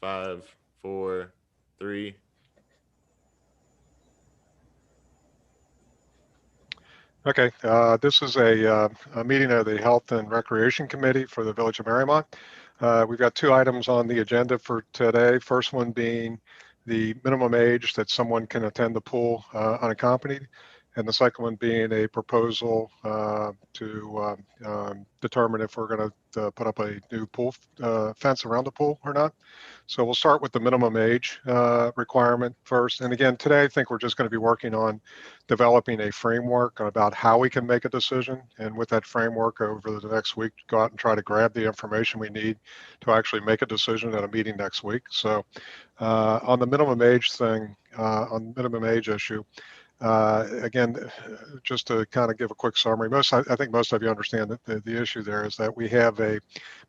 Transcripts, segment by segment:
5, 4, 3. Okay, this is a meeting of the Health and Recreation Committee for the Village of Mariemont. We've got two items on the agenda for today. First one being the minimum age that someone can attend the pool unaccompanied, and the second one being a proposal to determine if we're going to put up a new pool fence around the pool or not. So we'll start with the minimum age requirement first. And again, today I think we're just going to be working on developing a framework about how we can make a decision. And with that framework over the next week, go out and try to grab the information we need to actually make a decision at a meeting next week. So on the minimum age thing, on the minimum age issue, again, just to kind of give a quick summary, I think most of you understand that the issue there is that we have a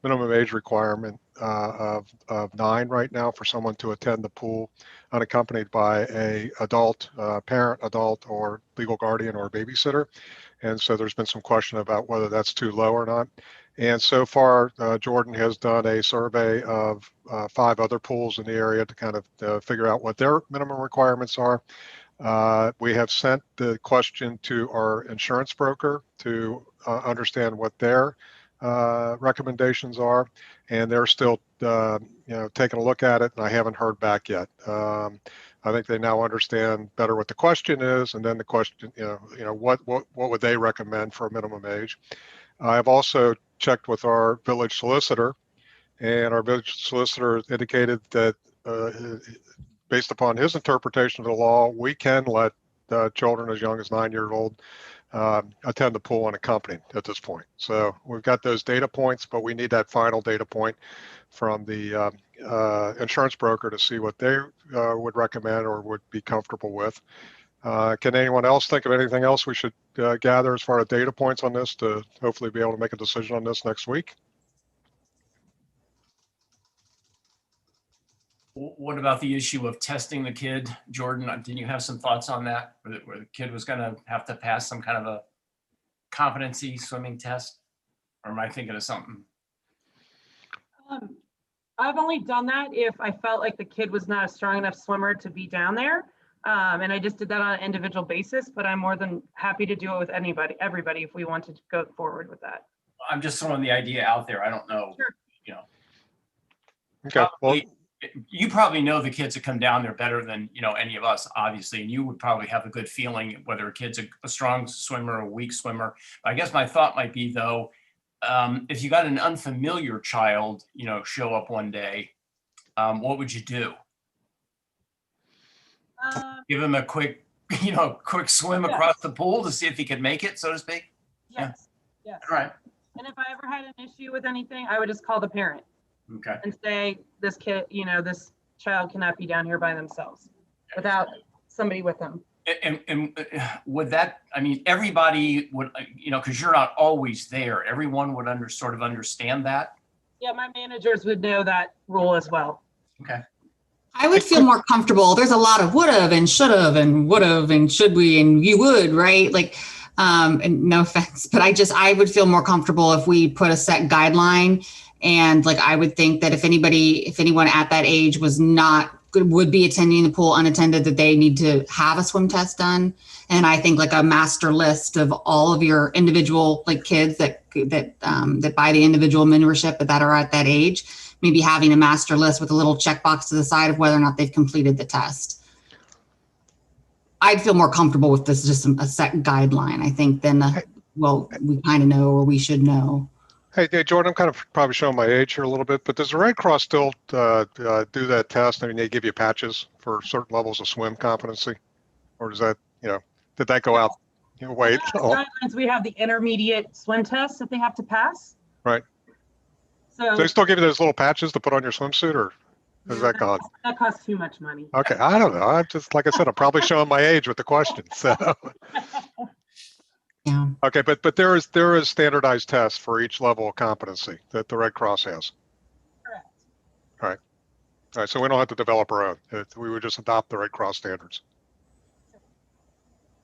minimum age requirement of 9 right now for someone to attend the pool unaccompanied by a adult, parent, adult, or legal guardian or babysitter. And so there's been some question about whether that's too low or not. And so far, Jordan has done a survey of 5 other pools in the area to kind of figure out what their minimum requirements are. We have sent the question to our insurance broker to understand what their recommendations are, and they're still taking a look at it, and I haven't heard back yet. I think they now understand better what the question is, and then the question, what would they recommend for a minimum age? I've also checked with our village solicitor, and our village solicitor indicated that based upon his interpretation of the law, we can let children as young as 9 years old attend the pool unaccompanied at this point. So we've got those data points, but we need that final data point from the insurance broker to see what they would recommend or would be comfortable with. Can anyone else think of anything else we should gather as far as data points on this to hopefully be able to make a decision on this next week? What about the issue of testing the kid? Jordan, didn't you have some thoughts on that? Where the kid was going to have to pass some kind of a competency swimming test? Or am I thinking of something? I've only done that if I felt like the kid was not a strong enough swimmer to be down there. And I just did that on an individual basis, but I'm more than happy to do it with everybody if we want to go forward with that. I'm just throwing the idea out there. I don't know. Sure. Okay. Probably, you probably know the kids that come down there better than any of us, obviously, and you would probably have a good feeling whether a kid's a strong swimmer or a weak swimmer. I guess my thought might be, though, if you got an unfamiliar child, show up one day, what would you do? Give him a quick swim across the pool to see if he could make it, so to speak? Yes. All right. And if I ever had an issue with anything, I would just call the parent. Okay. And say, this kid, this child cannot be down here by themselves without somebody with them. And would that, everybody would, because you're not always there, everyone would sort of understand that? Yeah, my managers would know that rule as well. Okay. I would feel more comfortable. There's a lot of would have and should have and would have and should we and you would, right? Like, and no offense, but I would feel more comfortable if we put a set guideline. And like, I would think that if anyone at that age would be attending the pool unattended, that they need to have a swim test done. And I think like a master list of all of your individual kids that buy the individual membership that are at that age, maybe having a master list with a little checkbox to the side of whether or not they've completed the test. I'd feel more comfortable with this, just a set guideline, I think, than we kind of know, or we should know. Hey, Jordan, I'm kind of probably showing my age here a little bit, but does the Red Cross still do that test? They give you patches for certain levels of swim competency, or does that, did that go out? Wait. Guidelines, we have the intermediate swim test that they have to pass. Right. So they still give you those little patches to put on your swimsuit, or is that gone? That costs too much money. Okay, I don't know. I'm just, like I said, I'm probably showing my age with the question. So. Yeah. Okay, but there is standardized tests for each level of competency that the Red Cross has. Correct. All right. So we don't have to develop our own. We would just adopt the Red Cross standards.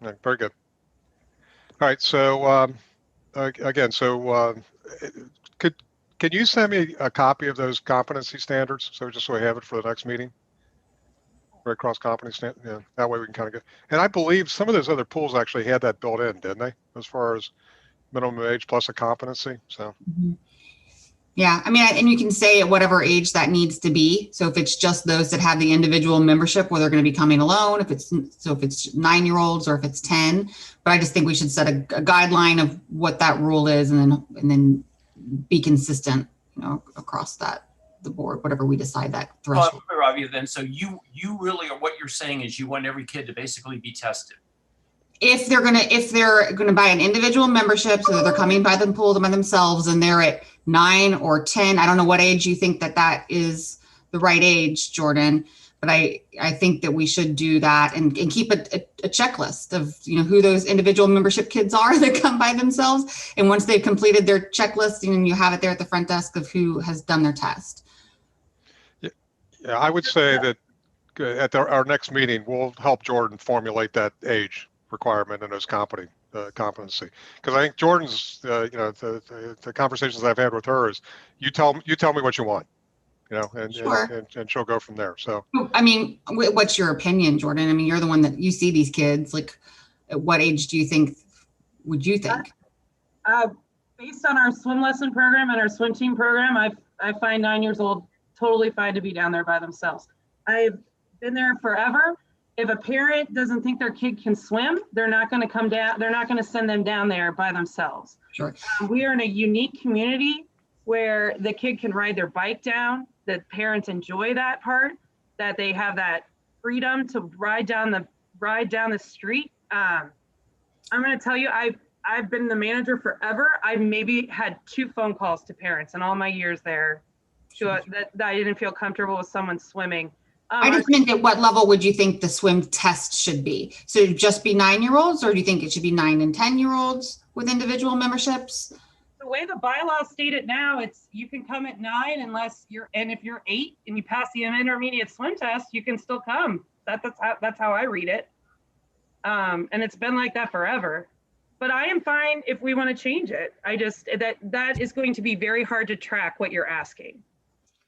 All right, very good. All right. So again, could Can you send me a copy of those competency standards? So just so I have it for the next meeting? Red Cross competency stand, yeah, that way we can kind of go. And I believe some of those other pools actually had that built in, didn't they? As far as minimum age plus a competency, so. Yeah, I mean, and you can say at whatever age that needs to be. So if it's just those that have the individual membership where they're going to be coming alone, if it's 9-year-olds or if it's 10, but I just think we should set a guideline of what that rule is and then be consistent, across the board, whatever we decide that threshold. Ravi, then, so you really are, what you're saying is you want every kid to basically be tested. If they're gonna buy an individual membership, so that they're coming by the pool by themselves, and they're at 9 or 10, I don't know what age you think that is the right age, Jordan, but I think that we should do that and keep a checklist of who those individual membership kids are that come by themselves, and once they've completed their checklist, you have it there at the front desk of who has done their test. Yeah, I would say that at our next meeting, we'll help Jordan formulate that age requirement and those competency, because I think Jordan's the conversations I've had with her is you tell me what you want, and, Sure. and she'll go from there. So I mean, what's your opinion, Jordan? I mean, you're the one that you see these kids. Like, at what age would you think? Based on our swim lesson program and our swim team program, I find 9 years old totally fine to be down there by themselves. I've been there forever. If a parent doesn't think their kid can swim, they're not going to come down. They're not going to send them down there by themselves. Sure. We are in a unique community where the kid can ride their bike down. The parents enjoy that part, that they have that freedom to ride down the street. I'm going to tell you, I've been the manager forever. I've maybe had 2 phone calls to parents in all my years there that I didn't feel comfortable with someone swimming. I just meant at what level would you think the swim test should be? So just be 9-year-olds, or do you think it should be 9 and 10-year-olds with individual memberships? The way the bylaws state it now, it's you can come at 9 and if you're 8 and you pass the intermediate swim test, you can still come. That's how I read it. And it's been like that forever. But I am fine if we want to change it. That is going to be very hard to track what you're asking.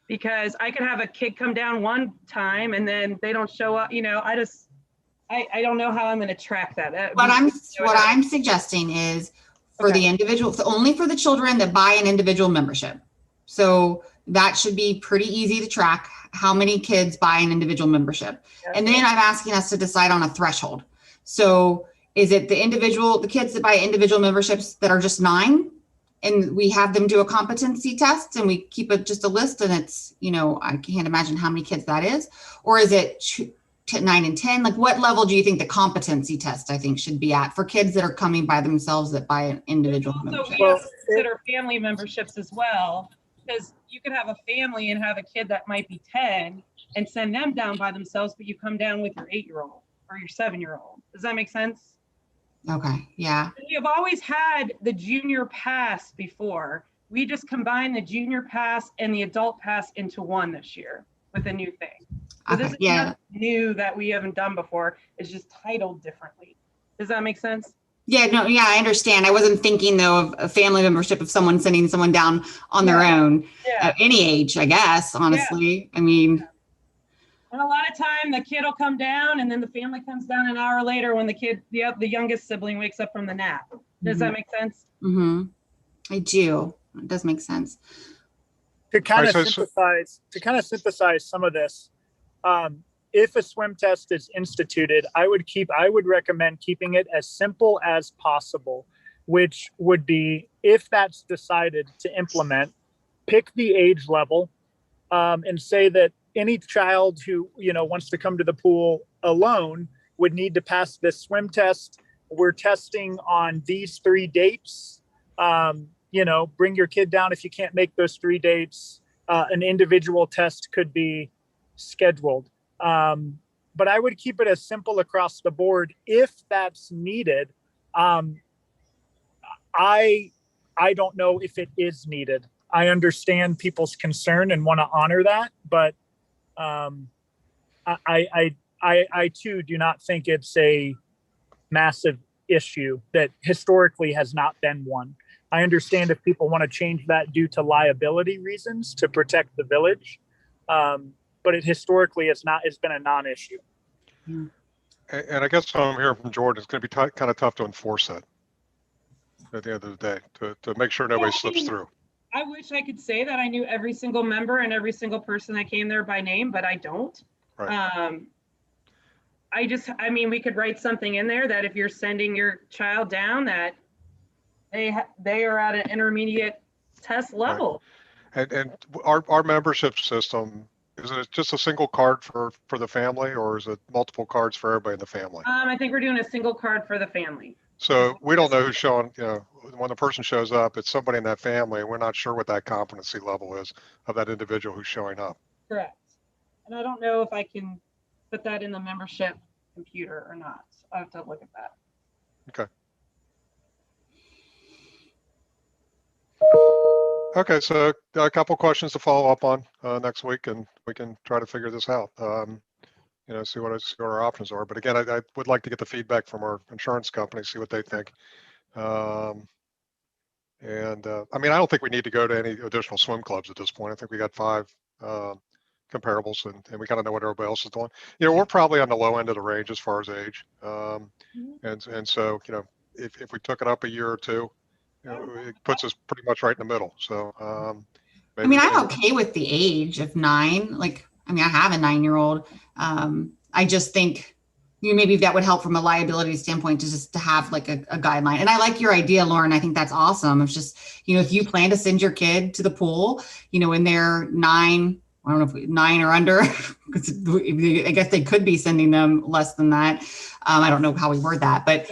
Because I could have a kid come down one time and then they don't show up. I don't know how I'm going to track that. What I'm suggesting is for the individual, only for the children that buy an individual membership. So that should be pretty easy to track how many kids buy an individual membership. Yeah. And then I'm asking us to decide on a threshold. So is it the kids that buy individual memberships that are just 9? And we have them do a competency test and we keep just a list, and it's, I can't imagine how many kids that is. Or is it 9 and 10? Like, what level do you think the competency test, I think, should be at for kids that are coming by themselves that buy an individual membership? We have to consider family memberships as well, because you could have a family and have a kid that might be 10 and send them down by themselves, but you come down with your 8-year-old or your 7-year-old. Does that make sense? Okay, yeah. We have always had the junior pass before. We just combined the junior pass and the adult pass into one this year with a new thing. So this is nothing new that we haven't done before. It's just titled differently. Does that make sense? Yeah, no, yeah, I understand. I wasn't thinking though of a family membership of someone sending someone down on their own at any age, I guess, honestly. I mean. And a lot of time the kid will come down and then the family comes down an hour later when the youngest sibling wakes up from the nap. Does that make sense? Mm-hmm. I do. It does make sense. To kind of synthesize some of this, if a swim test is instituted, I would recommend keeping it as simple as possible, which would be, if that's decided to implement, pick the age level, and say that any child who wants to come to the pool alone would need to pass this swim test. We're testing on these 3 dates. Bring your kid down if you can't make those 3 dates. An individual test could be scheduled. But I would keep it as simple across the board if that's needed. I don't know if it is needed. I understand people's concern and want to honor that, but I too do not think it's a massive issue that historically has not been one. I understand if people want to change that due to liability reasons to protect the village. But it historically it's been a non-issue. And I guess what I'm hearing from Jordan, it's going to be kind of tough to enforce that at the end of the day, to make sure nobody slips through. I wish I could say that I knew every single member and every single person that came there by name, but I don't. Right. I mean, we could write something in there that if you're sending your child down, that they are at an intermediate test level. Right. And our membership system, is it just a single card for the family, or is it multiple cards for everybody in the family? I think we're doing a single card for the family. So we don't know who's showing, when the person shows up, it's somebody in that family, and we're not sure what that competency level is of that individual who's showing up. Correct. And I don't know if I can put that in the membership computer or not. I have to look at that. Okay. Okay, so a couple questions to follow up on next week, and we can try to figure this out. See what our options are. But again, I would like to get the feedback from our insurance company, see what they think. I mean, I don't think we need to go to any additional swim clubs at this point. I think we got 5 comparables, and we kind of know what everybody else is doing. We're probably on the low end of the range as far as age. And so, if we took it up a year or two, it puts us pretty much right in the middle. So, I mean, I'm okay with the age of 9. Like, I mean, I have a 9-year-old. I just think maybe that would help from a liability standpoint to have like a guideline. And I like your idea, Lauren. I think that's awesome. It's just, if you plan to send your kid to the pool, when they're 9, I don't know if 9 or under, because I guess they could be sending them less than that. I don't know how we word that, but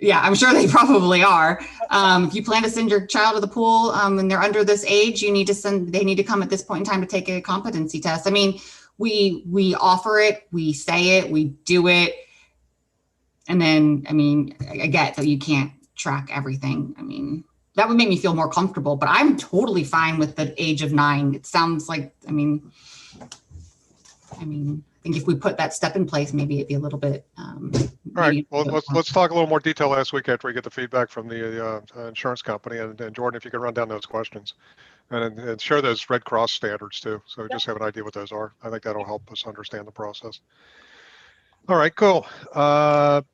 yeah, I'm sure they probably are. If you plan to send your child to the pool and they're under this age, they need to come at this point in time to take a competency test. I mean, we offer it, we say it, we do it. And then, I mean, I get that you can't track everything. I mean, that would make me feel more comfortable, but I'm totally fine with the age of 9. It sounds like, I mean, I think if we put that step in place, maybe it'd be a little bit. All right. Well, let's talk a little more detail last week after we get the feedback from the insurance company. And Jordan, if you could run down those questions and share those Red Cross standards too. So we just have an idea what those are. I think that'll help us understand the process. All right, cool.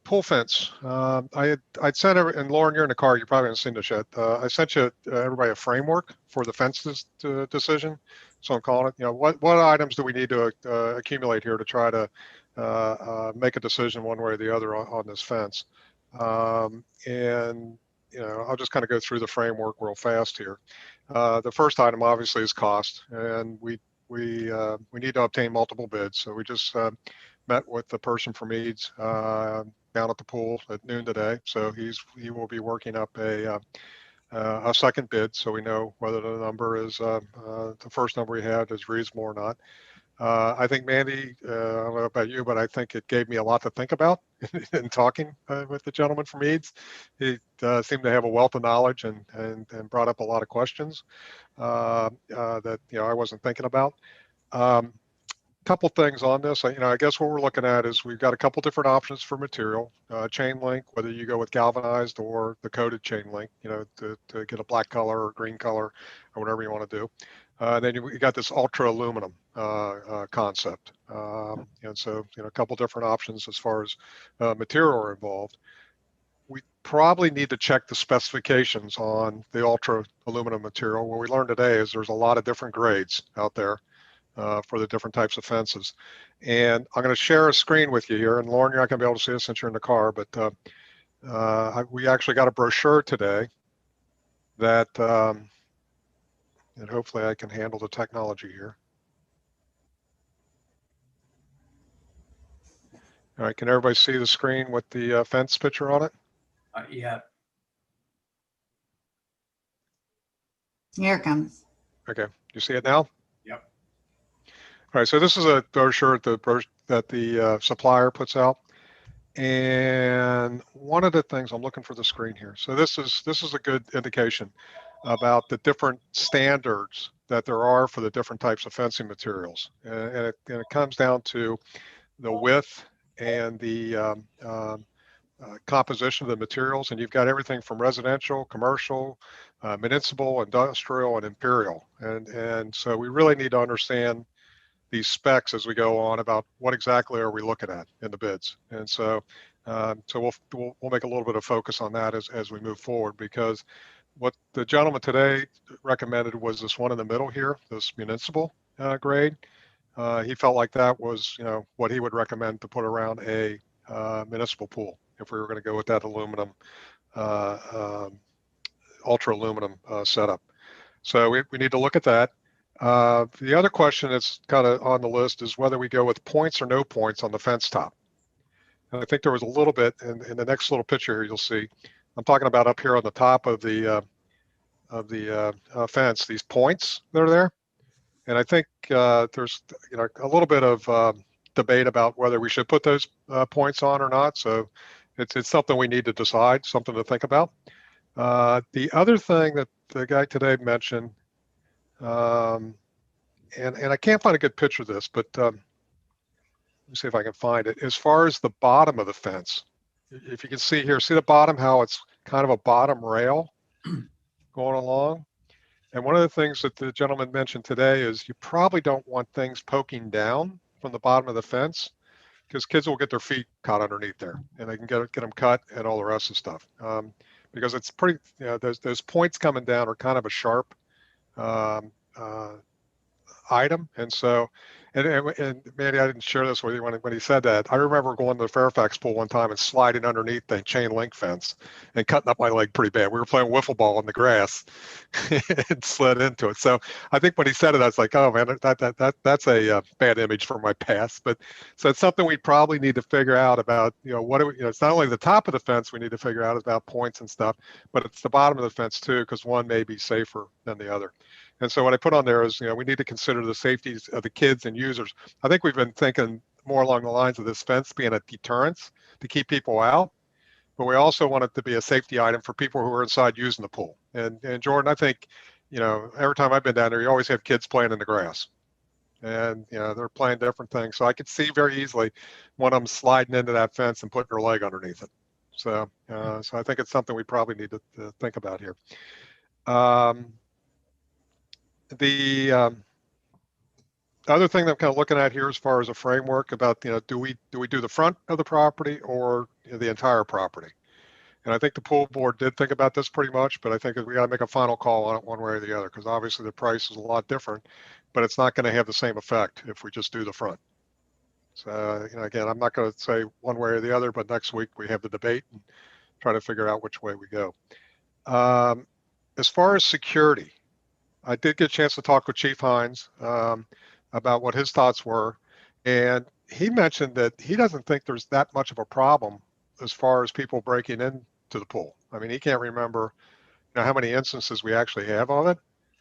Pool fence. I'd sent and Lauren, you're in the car. You probably haven't seen this yet. I sent you everybody a framework for the fence decision. So I'm calling it. What items do we need to accumulate here to try to make a decision one way or the other on this fence? And I'll just kind of go through the framework real fast here. The first item obviously is cost, and we need to obtain multiple bids. So we just met with the person from Eads down at the pool at noon today. So he will be working up a second bid, so we know whether the number is the first number we had is reasonable or not. I think Mandy, I don't know about you, but I think it gave me a lot to think about in talking with the gentleman from Eads. He seemed to have a wealth of knowledge and brought up a lot of questions that I wasn't thinking about. Couple things on this. I guess what we're looking at is we've got a couple different options for material. Chain link, whether you go with galvanized or the coated chain link, to get a black color or green color or whatever you want to do. Then you got this ultra aluminum concept. And so, a couple different options as far as material are involved. We probably need to check the specifications on the ultra aluminum material. What we learned today is there's a lot of different grades out there for the different types of fences. And I'm going to share a screen with you here. And Lauren, you're not going to be able to see this since you're in the car, but we actually got a brochure today that, and hopefully I can handle the technology here. All right, can everybody see the screen with the fence picture on it? Yeah. Here it comes. Okay, you see it now? Yep. All right, so this is a brochure that the supplier puts out. And one of the things, I'm looking for the screen here. So this is a good indication about the different standards that there are for the different types of fencing materials. And it comes down to the width and the composition of the materials, and you've got everything from residential, commercial, municipal, industrial, and imperial. And so we really need to understand these specs as we go on about what exactly are we looking at in the bids. And so we'll make a little bit of focus on that as we move forward, because what the gentleman today recommended was this one in the middle here, this municipal grade. He felt like that was, what he would recommend to put around a municipal pool if we were going to go with that aluminum, ultra aluminum setup. So we need to look at that. The other question that's kind of on the list is whether we go with points or no points on the fence top. And I think there was a little bit in the next little picture here, you'll see, I'm talking about up here on the top of the fence, these points that are there. And I think there's a little bit of debate about whether we should put those points on or not. So it's something we need to decide, something to think about. The other thing that the guy today mentioned, and I can't find a good picture of this, but let me see if I can find it. As far as the bottom of the fence, if you can see here, see the bottom, how it's kind of a bottom rail going along. And one of the things that the gentleman mentioned today is you probably don't want things poking down from the bottom of the fence, because kids will get their feet caught underneath there and they can get them cut and all the rest of the stuff. Because it's pretty, those points coming down are kind of a sharp item. And so, and Mandy, I didn't share this with you when he said that. I remember going to the Fairfax pool one time and sliding underneath the chain link fence and cutting up my leg pretty bad. We were playing wiffle ball in the grass and slid into it. So I think when he said it, I was like, oh man, that's a bad image from my past. But so it's something we probably need to figure out about, what do we, it's not only the top of the fence we need to figure out about points and stuff, but it's the bottom of the fence too, because one may be safer than the other. And so what I put on there is, we need to consider the safeties of the kids and users. I think we've been thinking more along the lines of this fence being a deterrence to keep people out, but we also want it to be a safety item for people who are inside using the pool. And Jordan, I think, every time I've been down there, you always have kids playing in the grass. And, they're playing different things. So I could see very easily one of them sliding into that fence and putting their leg underneath it. So, so I think it's something we probably need to think about here. The other thing that I'm kind of looking at here as far as a framework about, do we do the front of the property or the entire property? And I think the pool board did think about this pretty much, but I think we got to make a final call on it one way or the other, because obviously the price is a lot different, but it's not going to have the same effect if we just do the front. So, again, I'm not going to say one way or the other, but next week we have the debate and try to figure out which way we go. As far as security, I did get a chance to talk with Chief Hines about what his thoughts were. And he mentioned that he doesn't think there's that much of a problem as far as people breaking into the pool. I mean, he can't remember how many instances we actually have of it.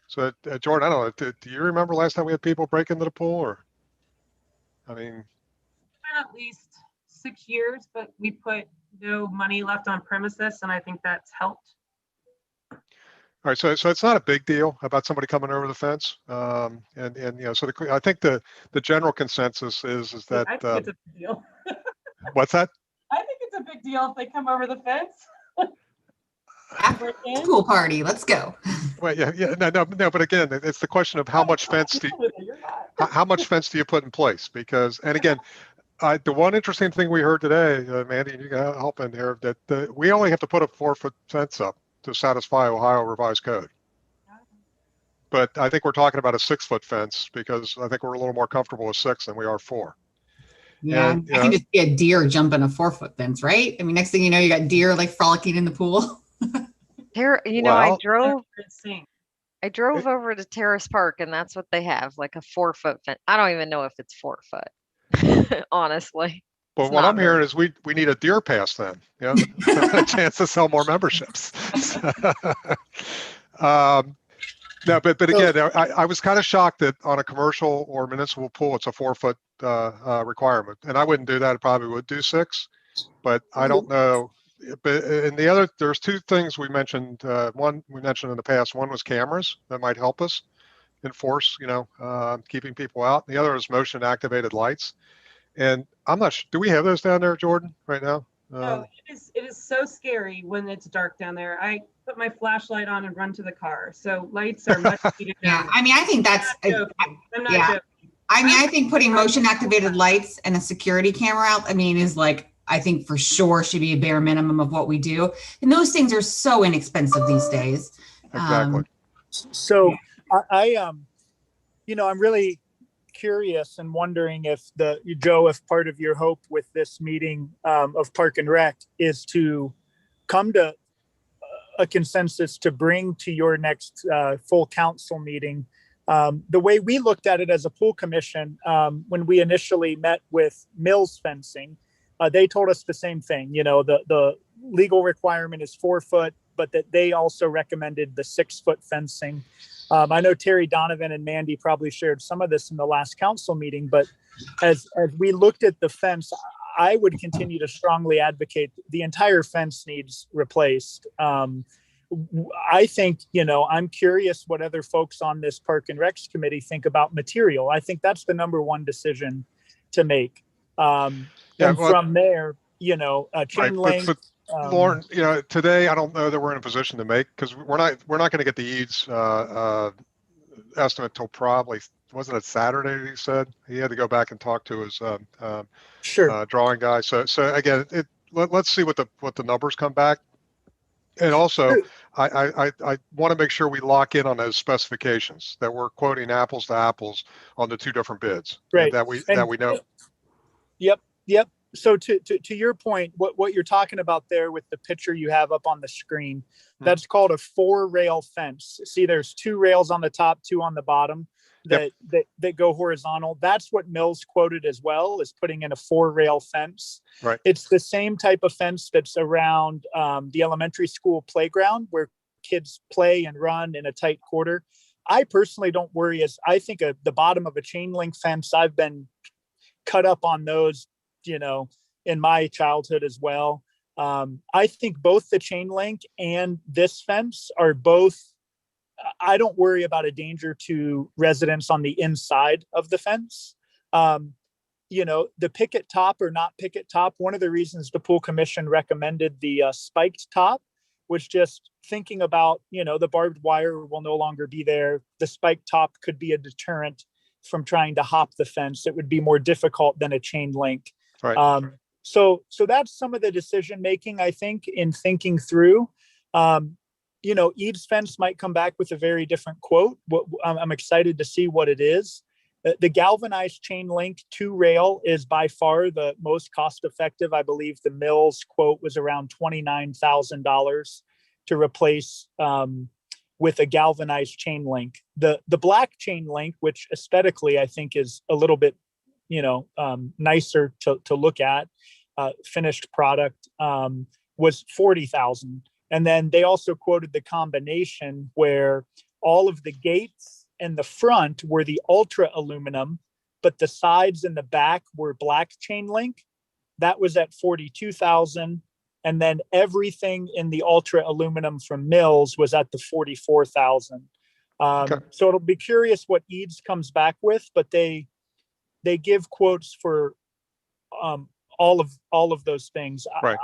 So Jordan, I don't know, do you remember last time we had people break into the pool? Or, I mean, at least 6 years, but we put no money left on premises, and I think that's helped. All right, so it's not a big deal about somebody coming over the fence, so I think the general consensus is that. I think it's a big deal. What's that? I think it's a big deal if they come over the fence. After the pool party, let's go. Well, yeah, no, but again, it's the question of how much fence do you put in place? Because, and again, the one interesting thing we heard today, Mandy, you can help in here, that we only have to put a 4-foot fence up to satisfy Ohio revised code. But I think we're talking about a 6-foot fence, because I think we're a little more comfortable with 6 than we are 4. Yeah, and, I can just see a deer jumping a 4-foot fence, right? I mean, next thing you know, you got deer like frolicking in the pool. Here, Well, I drove over to Terrace Park, and that's what they have, like a 4-foot fence. I don't even know if it's 4 foot, honestly. But what I'm hearing is we need a deer pass then, a chance to sell more memberships. No, but again, I was kind of shocked that on a commercial or municipal pool, it's a 4-foot requirement, and I wouldn't do that. I probably would do 6, but I don't know. But and there's 2 things we mentioned. One we mentioned in the past. One was cameras that might help us enforce, keeping people out. The other is motion activated lights. And I'm not sure, do we have those down there, Jordan, right now? No, it is so scary when it's dark down there. I put my flashlight on and run to the car. So lights are much needed down Yeah, there. I mean, I think that's, I'm not yeah. joking. I mean, I think putting motion activated lights and a security camera out, I mean, is like, I think for sure should be a bare minimum of what we do. And those things are so inexpensive these days. Exactly. So I'm really curious and wondering if Joe, if part of your hope with this meeting of Park and Rec is to come to a consensus to bring to your next full council meeting. The way we looked at it as a pool commission, when we initially met with Mills Fencing, they told us the same thing. The legal requirement is 4 foot, but that they also recommended the 6 foot fencing. I know Terry Donovan and Mandy probably shared some of this in the last council meeting, but as we looked at the fence, I would continue to strongly advocate the entire fence needs replaced. I think, I'm curious what other folks on this Park and Recs committee think about material. I think that's the number one decision to make. From there, chain link. But Lauren, today I don't know that we're in a position to make, because we're not going to get the EADS estimate till probably, wasn't it Saturday? He said he had to go back and talk to his drawing guy. So again, let's see what the numbers come back. And also, I want to make sure we lock in on those specifications, that we're quoting apples to apples on the 2 different bids, right? That we know. Yep. So to your point, what you're talking about there with the picture you have up on the screen, that's called a 4-rail fence. See, there's 2 rails on the top, 2 on the bottom that go horizontal. That's what Mills quoted as well, is putting in a 4-rail fence. Right. It's the same type of fence that's around the elementary school playground where kids play and run in a tight quarter. I personally don't worry, as I think the bottom of a chain link fence, I've been cut up on those, in my childhood as well. I think both the chain link and this fence are both, I don't worry about a danger to residents on the inside of the fence. The picket top or not picket top, one of the reasons the pool commission recommended the spiked top was just thinking about, the barbed wire will no longer be there. The spiked top could be a deterrent from trying to hop the fence. It would be more difficult than a chain link. Right. So that's some of the decision making, I think, in thinking through. EADS fence might come back with a very different quote. I'm excited to see what it is. The galvanized chain link 2-rail is by far the most cost effective. I believe the Mills quote was around $29,000 to replace with a galvanized chain link. The black chain link, which aesthetically I think is a little bit nicer to look at, finished product, was $40,000. And then they also quoted the combination where all of the gates and the front were the ultra aluminum, but the sides and the back were black chain link. That was at $42,000. And then everything in the ultra aluminum from Mills was at the $44,000. So it'll be curious what EADS comes back with, but they give quotes for all of those things. Right.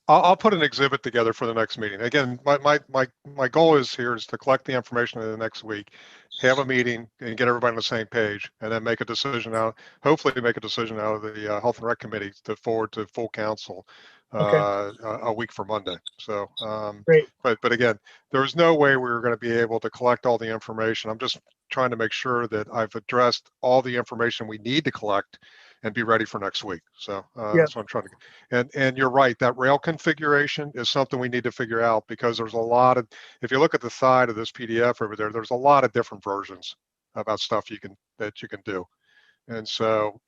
I'll put an exhibit together for the next meeting. Again, my goal is to collect the information in the next week, have a meeting and get everybody on the same page, and then hopefully make a decision out of the Health and Rec Committee to forward to full council a week from Monday. So, great. But again, there's no way we were going to be able to collect all the information. I'm just trying to make sure that I've addressed all the information we need to collect and be ready for next week. So that's what I'm trying to, and you're right, that rail configuration is something we need to figure out, because there's a lot of, if you look at the side of this PDF over there, there's a lot of different versions about stuff that you can do. And so,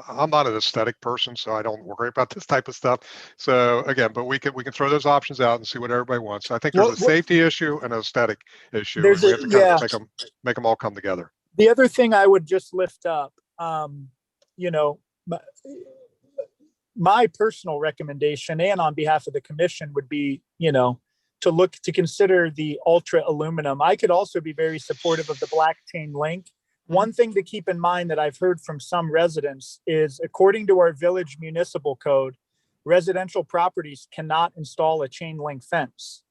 I'm not an aesthetic person, so I don't worry about this type of stuff. So again, but we can throw those options out and see what everybody wants. I think there's a safety issue and an aesthetic issue. And we have to kind of make them all come together. The other thing I would just lift up, my personal recommendation, and on behalf of the commission, would be, to consider the ultra aluminum. I could also be very supportive of the black chain link, One thing to keep in mind that I've heard from some residents is, according to our village municipal code, residential properties cannot install a chain link fence.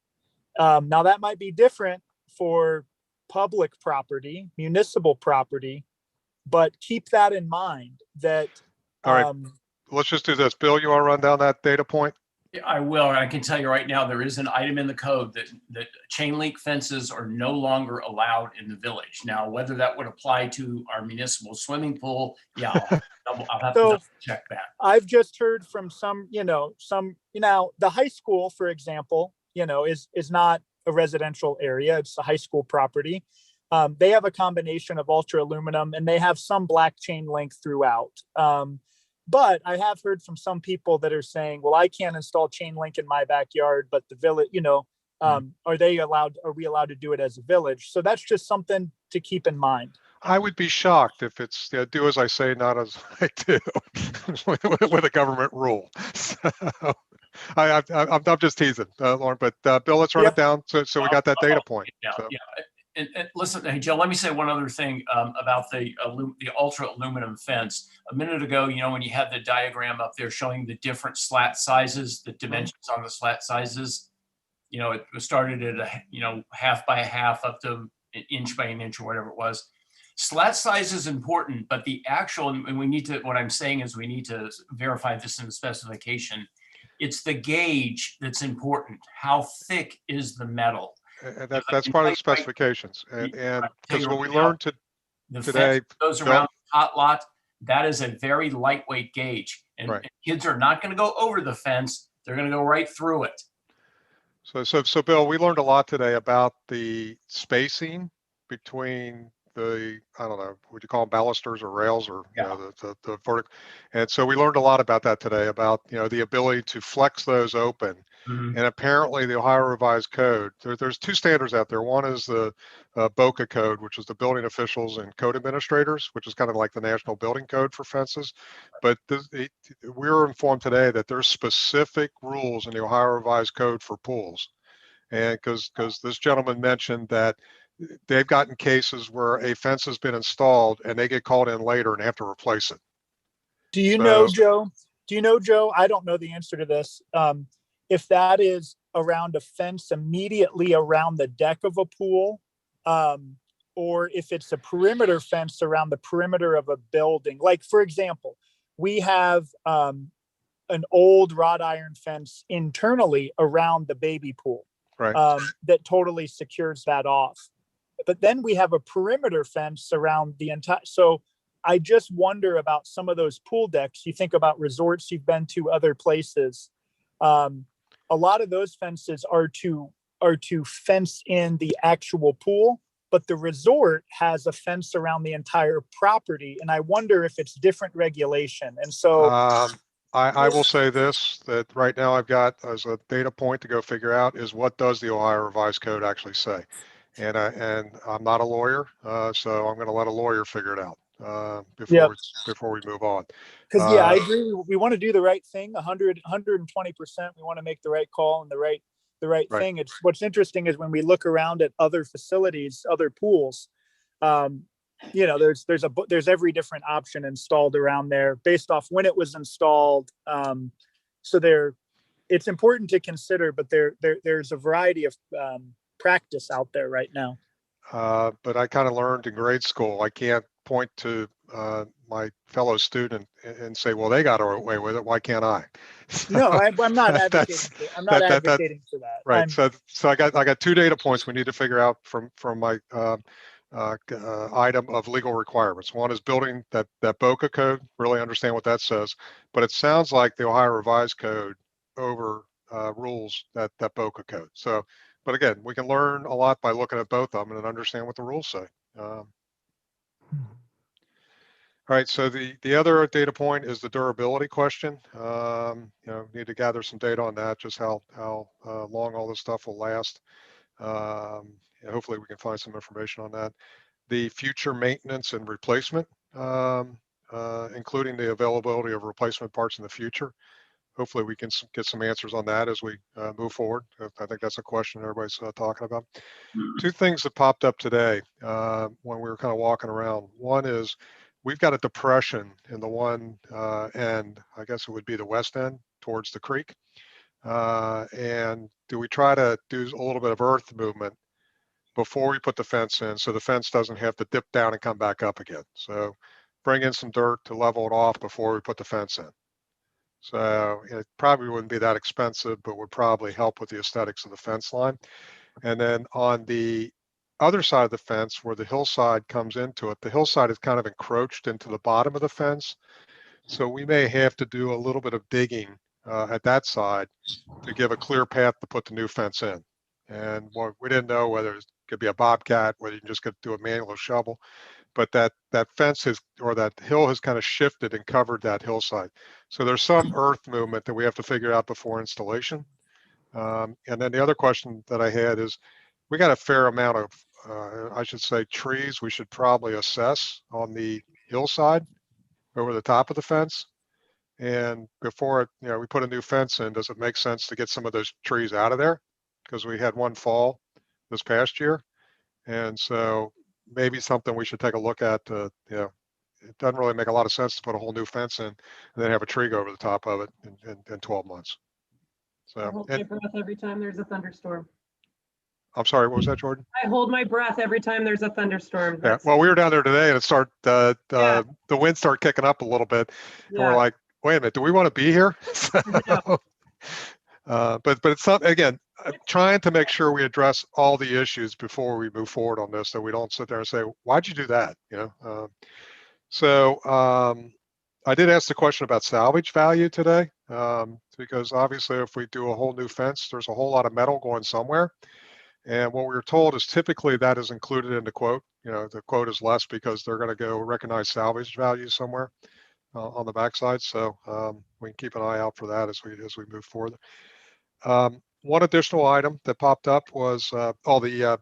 Now that might be different for public property, municipal property, but keep that in mind that. All right. Let's just do this. Bill, you want to run down that data point? Yeah, I will. And I can tell you right now, there is an item in the code that chain link fences are no longer allowed in the village. Now, whether that would apply to our municipal swimming pool, yeah, I'll have to double check that. I've just heard from some, the high school, for example, is not a residential area. It's a high school property. They have a combination of ultra aluminum, and they have some black chain link throughout. But I have heard from some people that are saying, well, I can't install chain link in my backyard, but the village, are we allowed to do it as a village? So that's just something to keep in mind. I would be shocked if it's do as I say, not as I do with a government rule. So I'm just teasing, Lauren, but Bill, let's run it down. So we got that data point. Yeah, so. yeah. And listen, hey, Joe, let me say one other thing about the ultra aluminum fence. A minute ago, when you had the diagram up there showing the different slat sizes, the dimensions on the slat sizes, it started at half by a half up to an inch by an inch or whatever it was. Slat size is important, but the actual, and what I'm saying is we need to verify this in the specification. It's the gauge that's important. How thick is the metal? And that's part of the specifications. And because what we learned today goes around the hot lot, that is a very lightweight gauge. And kids are not going to go over the fence. They're going to go right through it. So Bill, we learned a lot today about the spacing between the, I don't know, would you call them balusters or rails, or the vertical. And so we learned a lot about that today, about the ability to flex those open. And apparently the Ohio Revised Code, there's two standards out there. One is the BOCA code, which is the building officials and code administrators, which is kind of like the national building code for fences. But we were informed today that there's specific rules in the Ohio Revised Code for pools. And because this gentleman mentioned that they've gotten cases where a fence has been installed and they get called in later and have to replace it. Do you know, Joe? I don't know the answer to this. If that is around a fence immediately around the deck of a pool, or if it's a perimeter fence around the perimeter of a building. Like, for example, we have an old wrought iron fence internally around the baby pool, that totally secures that off. But then we have a perimeter fence around the entire. So I just wonder about some of those pool decks. You think about resorts you've been to, other places. A lot of those fences are to fence in the actual pool, but the resort has a fence around the entire property. And I wonder if it's different regulation. And so I will say this, that right now I've got as a data point to go figure out is, what does the Ohio Revised Code actually say? And I'm not a lawyer, so I'm going to let a lawyer figure it out before we move on. Because I agree. We want to do the right thing, 120%. We want to make the right call and the right thing. It's what's interesting is when we look around at other facilities, other pools, there's every different option installed around there based off when it was installed. It's important to consider, but there's a variety of practice out there right now. But I kind of learned in grade school, I can't point to my fellow student and say, well, they got away with it, why can't I? No, I'm not advocating. I'm not advocating for that. Right. So I got two data points we need to figure out from my item of legal requirements. One is building that BOCA code, really understand what that says. But it sounds like the Ohio Revised Code over rules that BOCA code. So, but again, we can learn a lot by looking at both of them and understand what the rules say. All right, so the other data point is the durability question. Need to gather some data on that, just how long all this stuff will last. Hopefully we can find some information on that. The future maintenance and replacement, including the availability of replacement parts in the future. hopefully we can get some answers on that as we move forward. I think that's a question everybody's talking about. Two things that popped up today when we were kind of walking around. One is we've got a depression in the one end, I guess it would be the west end towards the creek. And do we try to do a little bit of earth movement before we put the fence in, so the fence doesn't have to dip down and come back up again? So bring in some dirt to level it off before we put the fence in. So it probably wouldn't be that expensive, but would probably help with the aesthetics of the fence line. And then on the other side of the fence where the hillside comes into it, the hillside is kind of encroached into the bottom of the fence. So we may have to do a little bit of digging at that side to give a clear path to put the new fence in. And we didn't know whether it could be a bobcat, whether you can just do a manual shovel, but that fence has, or that hill has kind of shifted and covered that hillside. So there's some earth movement that we have to figure out before installation. And then the other question that I had is, we got a fair amount of, I should say, trees we should probably assess on the hillside over the top of the fence. And before it, we put a new fence in, does it make sense to get some of those trees out of there? Because we had one fall this past year. And so maybe something we should take a look at. It doesn't really make a lot of sense to put a whole new fence in and then have a tree go over the top of it in 12 months. I So, hold my breath every time there's a thunderstorm. I'm sorry, what was that, Jordan? I hold my breath every time there's a thunderstorm. Yeah, well, we were down there today and it started, the wind started kicking up a little bit. And we're like, wait a minute, do we want to be here? But it's not, again, I'm trying to make sure we address all the issues before we move forward on this, so we don't sit there and say, why'd you do that? I did ask the question about salvage value today, because obviously if we do a whole new fence, there's a whole lot of metal going somewhere. And what we were told is typically that is included in the quote. The quote is less because they're going to go recognize salvage value somewhere on the backside. So we can keep an eye out for that as we move forward. One additional item that popped up was all the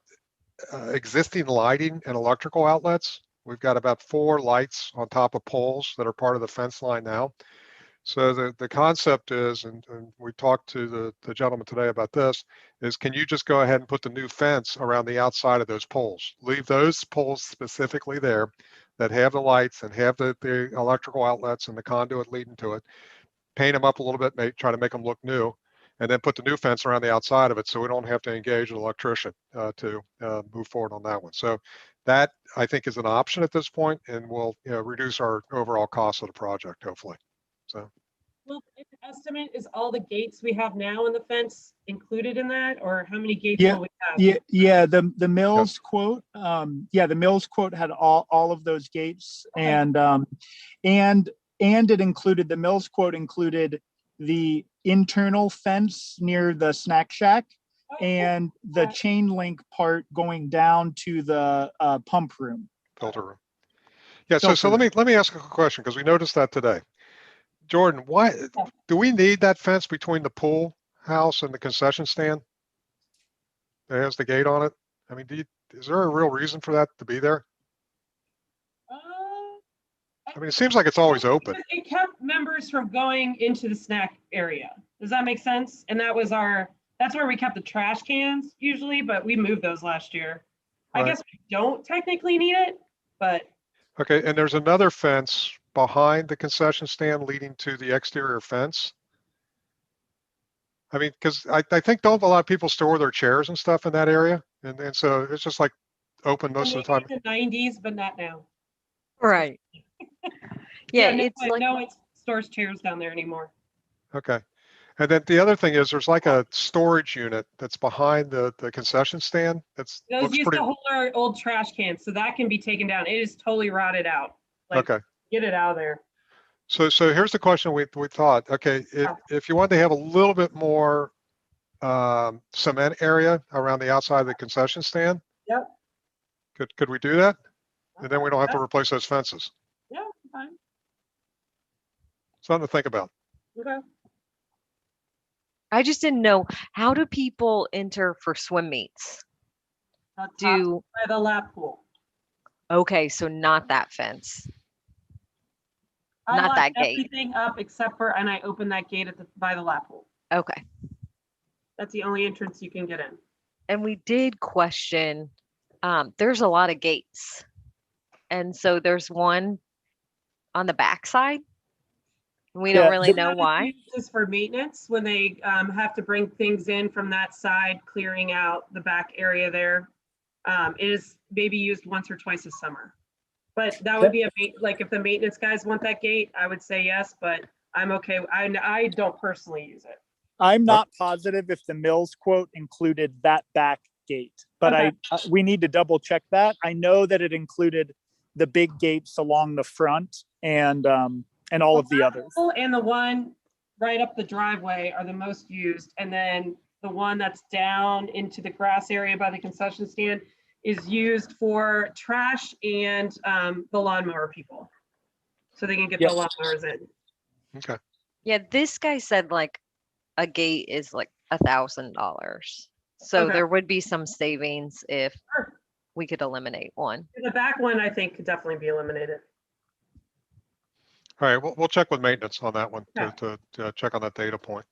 existing lighting and electrical outlets. We've got about 4 lights on top of poles that are part of the fence line now. So the concept is, and we talked to the gentleman today about this, is can you just go ahead and put the new fence around the outside of those poles? Leave those poles specifically there that have the lights and have the electrical outlets and the conduit leading to it. Paint them up a little bit, try to make them look new, and then put the new fence around the outside of it so we don't have to engage an electrician to move forward on that one. So that, I think, is an option at this point and will reduce our overall cost of the project, hopefully. So, well, estimate, is all the gates we have now in the fence included in that, or how many gates will we have? Yeah. The Mills quote. The Mills quote had all of those gates, Okay. and it included, the Mills quote included the internal fence near the snack shack and the chain link part going down to the pump room, filter room. Yeah. So let me ask a question, because we noticed that today. Jordan, why do we need that fence between the pool house and the concession stand that has the gate on it? I mean, is there a real reason for that to be there? I mean, it seems like it's always open. It kept members from going into the snack area. Does that make sense? And that's where we kept the trash cans usually, but we moved those last year. Right. I guess we don't technically need it, but. Okay, and there's another fence behind the concession stand leading to the exterior fence. I mean, because I think don't a lot of people store their chairs and stuff in that area, and so it's just like open most of the time. In the 90s, but not now. Right. Yeah, no, it's like no, it stores chairs down there anymore. Okay. And then the other thing is there's like a storage unit that's behind the concession stand. Those used to hold our old trash cans, so that can be taken down. It is totally rotted out. Like, okay. Get it out of there. So here's the question we thought. Okay, if you wanted to have a little bit more cement area around the outside of the concession stand, yep. Could we do that? And then we don't have to replace those fences. Yeah, fine. Something to think about. Okay. I just didn't know, how do people enter for swim meets? By the lap pool. Okay, so not that fence. I Not lock that gate. everything up except for, and I open that gate by the lap hole. Okay. That's the only entrance you can get in. And we did question, there's a lot of gates. And so there's one on the backside. We don't really know why. Just for maintenance, when they have to bring things in from that side, clearing out the back area there. It is maybe used once or twice a summer. But that would be like if the maintenance guys want that gate, I would say yes, but I'm okay. I don't personally use it. I'm not positive if the Mills quote included that back gate, but Okay. we need to double check that. I know that it included the big gates along the front and all of the others. And the one right up the driveway are the most used. And then the one that's down into the grass area by the concession stand is used for trash and the lawnmower people. So they can get Yep. the lawnmowers in. Okay. Yeah, this guy said like a gate is like $1,000. So Okay. there would be some savings if Sure. we could eliminate one. The back one, I think, could definitely be eliminated. All right, we'll check with maintenance on that one Yeah. to check on that data point.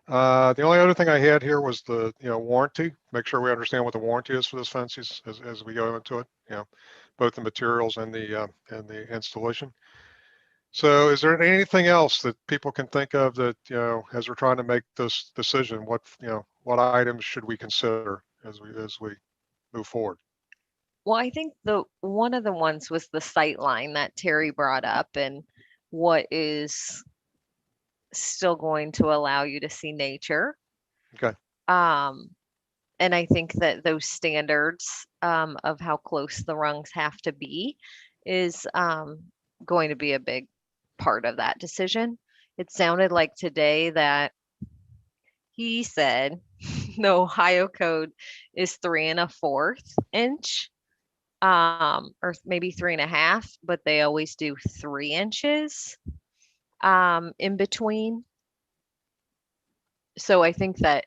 The only other thing I had here was the warranty. Make sure we understand what the warranty is for this fence as we go into it. Both the materials and the installation. So, is there anything else that people can think of that as we're trying to make this decision? What items should we consider as we move forward? Well, I think one of the ones was the sight line that Terry brought up and what is still going to allow you to see nature. Okay. And I think that those standards of how close the rungs have to be is going to be a big part of that decision. It sounded like today that he said the Ohio code is 3 1/4 inch. Or maybe 3 1/2, but they always do 3 inches in between. So I think that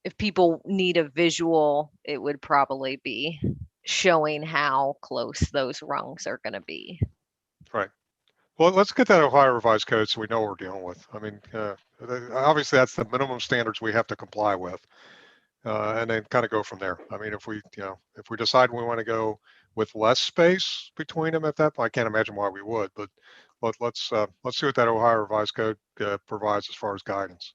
if people need a visual, it would probably be showing how close those rungs are going to be. Right. Well, let's get that Ohio Revised Code so we know what we're dealing with. I mean, obviously that's the minimum standards we have to comply with. And then kind of go from there. I mean, if we decide we want to go with less space between them at that point, I can't imagine why we would, but let's see what that Ohio Revised Code provides as far as guidance.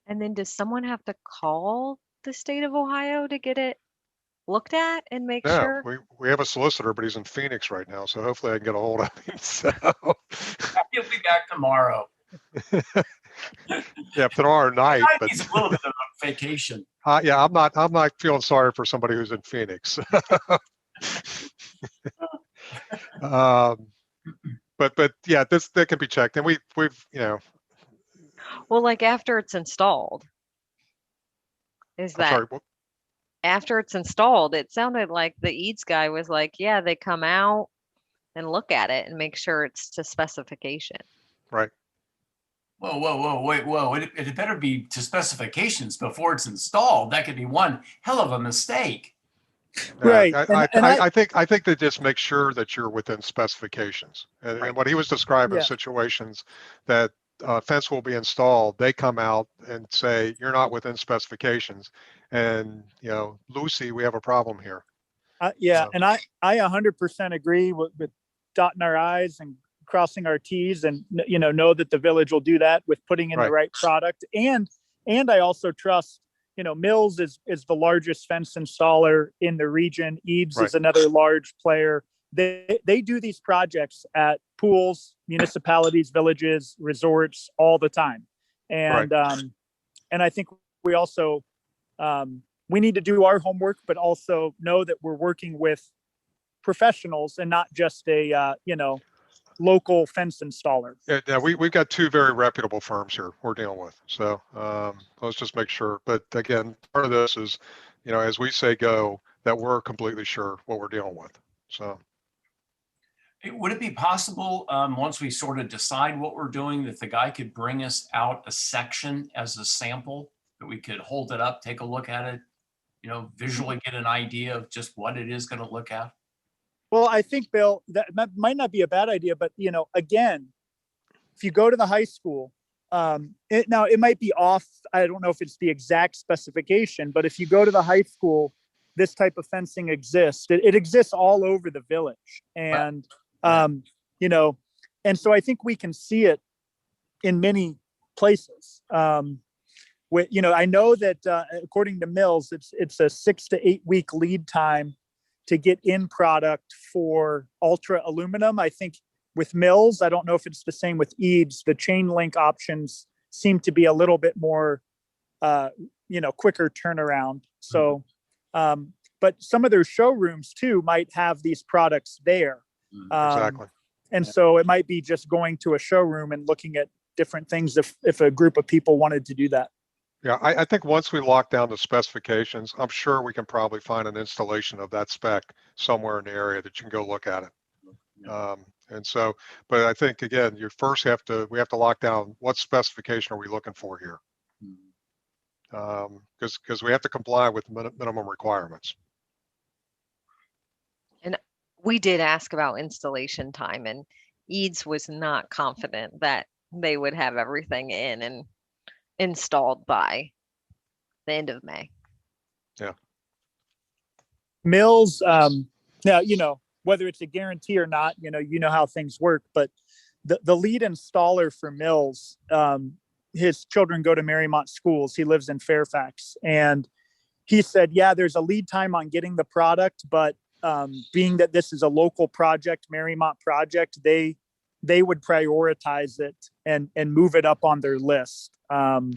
And then does someone have to call the state of Ohio to get it looked at and make Yeah, sure? we have a solicitor, but he's in Phoenix right now, so hopefully I can get a hold of him. So He'll be back tomorrow. yeah, tomorrow night. But He's a little bit of a vacation. yeah, I'm not feeling sorry for somebody who's in Phoenix. But yeah, that can be checked, and we've Well, like after it's installed, I'm sorry. after it's installed, it sounded like the EADS guy was like, yeah, they come out and look at it and make sure it's to specification. Right. Whoa, wait, whoa. It better be to specifications before it's installed. That could be one hell of a mistake. Right. I think they just make sure that you're within specifications. And what he was describing, situations that fence will be installed, they come out and say, you're not within specifications. And, Lucy, we have a problem here. Yeah. And I 100% agree with dotting our I's and crossing our T's and, know that the village will do that with putting in the right product. And I also trust, Mills is the largest fence installer in the region. EADS is another large player. They do these projects at pools, municipalities, villages, resorts all the time. And, and I think we also, we need to do our homework, but also know that we're working with professionals and not just a, local fence installer. Yeah, we've got two very reputable firms here we're dealing with. So let's just make sure. But again, part of this is, as we say go, that we're completely sure what we're dealing with. So. Would it be possible, once we sort of decide what we're doing, that the guy could bring us out a section as a sample, that we could hold it up, take a look at it, visually get an idea of just what it is going to look at? Well, I think, Bill, that might not be a bad idea, but again, if you go to the high school, it might be off. I don't know if it's the exact specification, but if you go to the high school, this type of fencing exists. It exists all over the village, and and so I think we can see it in many places. I know that according to Mills, it's a 6 to 8 week lead time to get in product for ultra aluminum. I think with Mills, I don't know if it's the same with Eads, the chain link options seem to be a little bit more, quicker turnaround. So, but some of their showrooms too might have these products there. Exactly. And so it might be just going to a showroom and looking at different things if a group of people wanted to do that. Yeah, I think once we lock down the specifications, I'm sure we can probably find an installation of that spec somewhere in the area that you can go look at it. And so, but I think again, we have to lock down what specification are we looking for here? Because we have to comply with minimum requirements. And we did ask about installation time, and Eads was not confident that they would have everything in and installed by the end of May. Yeah. Mills, now, whether it's a guarantee or not, how things work, but the lead installer for Mills, his children go to Mariemont schools. He lives in Fairfax, and he said, yeah, there's a lead time on getting the product, but being that this is a local project, Mariemont project, they would prioritize it and move it up on their list. I'm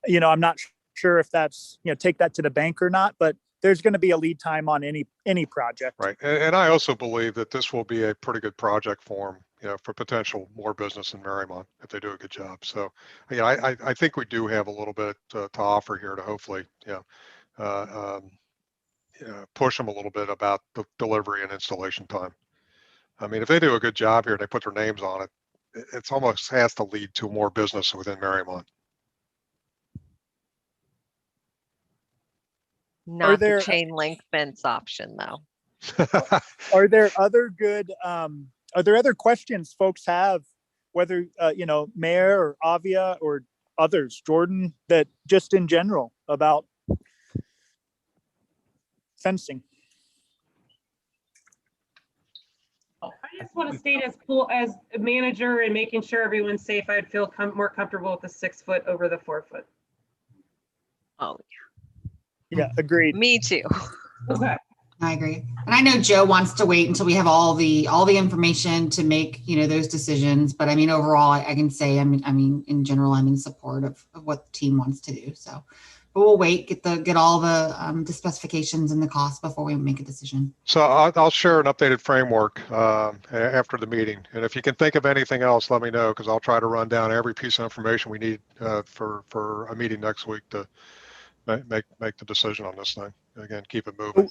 not sure if that's, take that to the bank or not, but there's going to be a lead time on any project. Right. And I also believe that this will be a pretty good project for them, for potential more business in Mariemont if they do a good job. So, I think we do have a little bit to offer here to hopefully, push them a little bit about the delivery and installation time. I mean, if they do a good job here and they put their names on it, it's almost has to lead to more business within Mariemont. Not the chain link fence option, though. Are there other good, are there other questions folks have, whether, Mayor or Avia or others, Jordan, that just in general about fencing? I just want to state as a manager and making sure everyone's safe, I'd feel more comfortable with the 6 foot over the 4 foot. Oh, yeah, agreed. Me too. Okay. I agree. And I know Joe wants to wait until we have all the information to make, those decisions. But I mean, overall, I can say, in general, I'm in support of what the team wants to do. So, but we'll wait, get all the specifications and the costs before we make a decision. So I'll share an updated framework after the meeting. And if you can think of anything else, let me know, because I'll try to run down every piece of information we need for a meeting next week to make the decision on this thing. Again, keep it moving.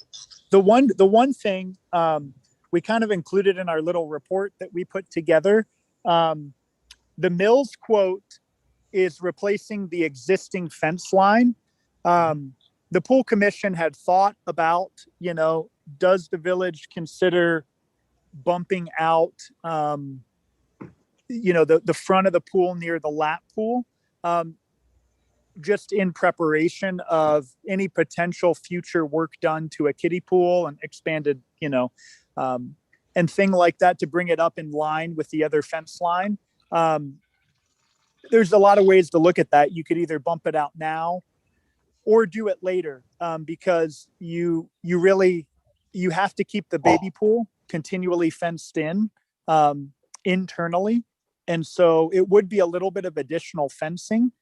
The one thing we kind of included in our little report that we put together, the Mills quote is replacing the existing fence line. The pool commission had thought about, does the village consider bumping out, the front of the pool near the lap pool, just in preparation of any potential future work done to a kiddie pool and expanded, and thing like that to bring it up in line with the other fence line. There's a lot of ways to look at that. You could either bump it out now or do it later, because you have to keep the baby pool continually fenced in internally. And so it would be a little bit of additional fencing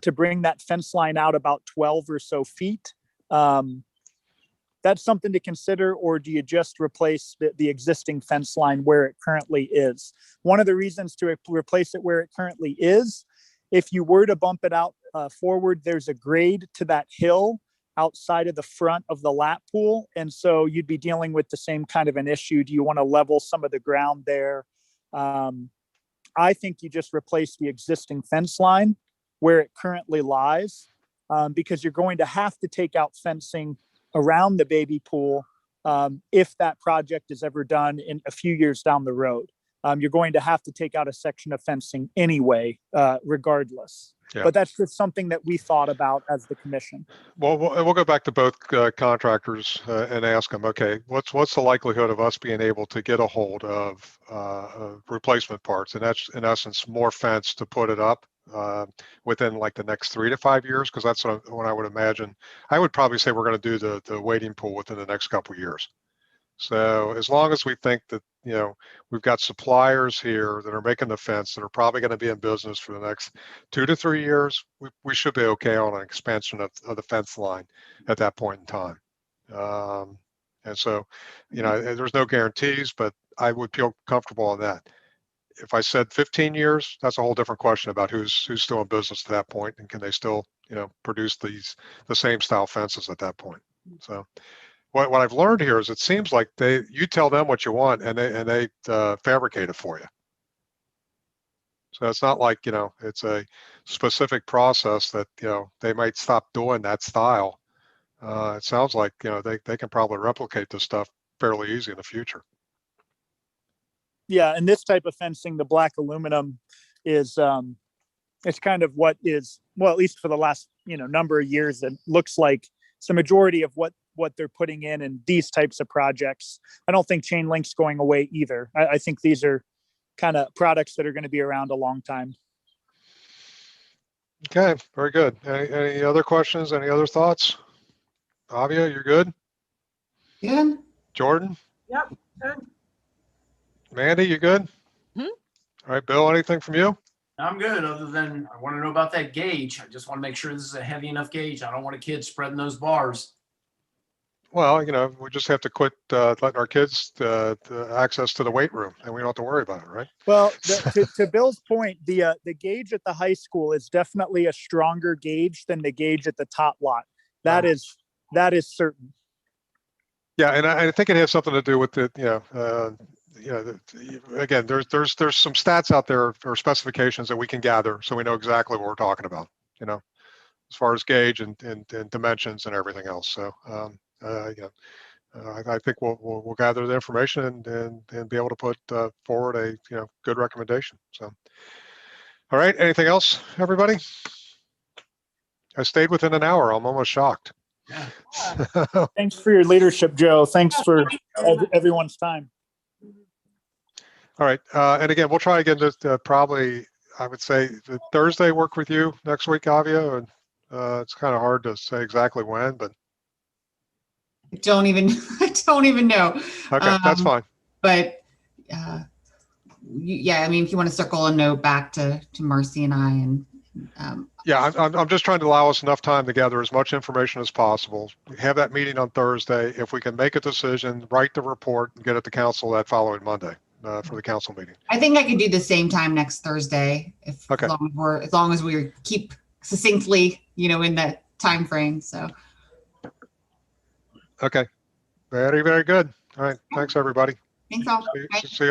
to bring that fence line out about 12 or so feet. That's something to consider, or do you just replace the existing fence line where it currently is? One of the reasons to replace it where it currently is, if you were to bump it out forward, there's a grade to that hill outside of the front of the lap pool. And so you'd be dealing with the same kind of an issue. Do you want to level some of the ground there? I think you just replace the existing fence line where it currently lies, because you're going to have to take out fencing around the baby pool if that project is ever done in a few years down the road. You're going to have to take out a section of fencing anyway, regardless. Yeah. But that's just something that we thought about as the commission. Well, we'll go back to both contractors and ask them, okay, what's the likelihood of us being able to get a hold of replacement parts? And that's in essence more fence to put it up within like the next 3 to 5 years, because that's what I would imagine. I would probably say we're going to do the wading pool within the next couple of years. So as long as we think that, you know, we've got suppliers here that are making the fence that are probably going to be in business for the next 2 to 3 years, we should be okay on an expansion of the fence line at that point in time. And so, you know, there's no guarantees, but I would feel comfortable on that. If I said 15 years, that's a whole different question about who's still in business to that point, and can they still, you know, produce the same style fences at that point. So what I've learned here is it seems like you tell them what you want and they fabricate it for you. So it's not like, you know, it's a specific process that, you know, they might stop doing that style. It sounds like, you know, they can probably replicate this stuff fairly easy in the future. Yeah, and this type of fencing, the black aluminum, is it's kind of what is, well, at least for the last, you know, number of years, it looks like it's the majority of what they're putting in these types of projects. I don't think chain link's going away either. I think these are kind of products that are going to be around a long time. Okay, very good. Any other questions? Any other thoughts? Avia, you're good? Good. Jordan? Yep. Good. Mandy, you good? Mhm. All right, Bill, anything from you? I'm good, other than I want to know about that gauge. I just want to make sure this is a heavy enough gauge. I don't want a kid spreading those bars. Well, you know, we just have to quit letting our kids access to the weight room, and we don't have to worry about it, right? Well, to Bill's point, the gauge at the high school is definitely a stronger gauge than the gauge at the top lot. That is certain. Yeah, and I think it has something to do with the, again, there's some stats out there or specifications that we can gather, so we know exactly what we're talking about, you know, as far as gauge and dimensions and everything else. So, I think we'll gather the information and be able to put forward a good recommendation. So, all right, anything else, everybody? I stayed within an hour. I'm almost shocked. Yeah. Thanks for your leadership, Joe. Thanks for everyone's time. All right, and again, we'll try again to probably, I would say, the Thursday work with you next week, Avia, and it's kind of hard to say exactly when, but I don't even know. okay, that's fine. But yeah, I mean, if you want to circle a note back to Marcy and I, and yeah, I'm just trying to allow us enough time to gather as much information as possible. We have that meeting on Thursday. If we can make a decision, write the report, and get it to council that following Monday for the council meeting. I think I could do the same time next Thursday, if okay. as long as we keep succinctly, in that time frame. So. Okay, very, very good. All right, thanks everybody. Thanks all. See you all.